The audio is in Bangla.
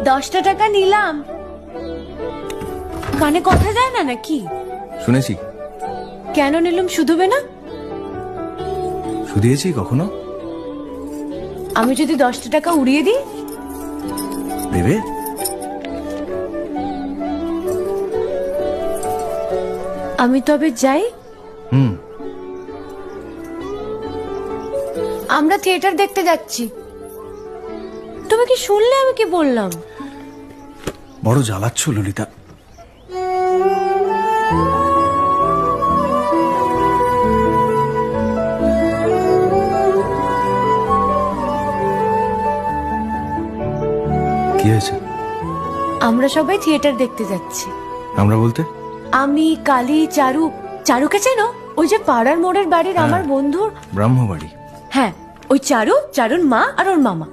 10টা টাকা নিলাম। কানে কথা যায় না নাকি? শুনেছি। কেন নিলাম? শুধুবে না? শুধিয়েছি কখনো? আমি যদি 10টা টাকা উড়িয়ে দিই? দেবে? আমি তবে যাই। আমরা থিয়েটার দেখতে যাচ্ছি। তুমি কি শুনলে আমি কি বললাম? বড় জ্বালাচ্ছ ললিতা। কি হয়েছে? আমরা সবাই থিয়েটার দেখতে যাচ্ছি। আমরা বলতে? আমি, কালী, চারু। চারুকে চেনো? ওই যে পাড়ার মোড়ের বাড়ির আমার বন্ধুর ব্রাহ্মবাড়ি। হ্যাঁ, ওই চারু, চারুর মা আর ওর মামা।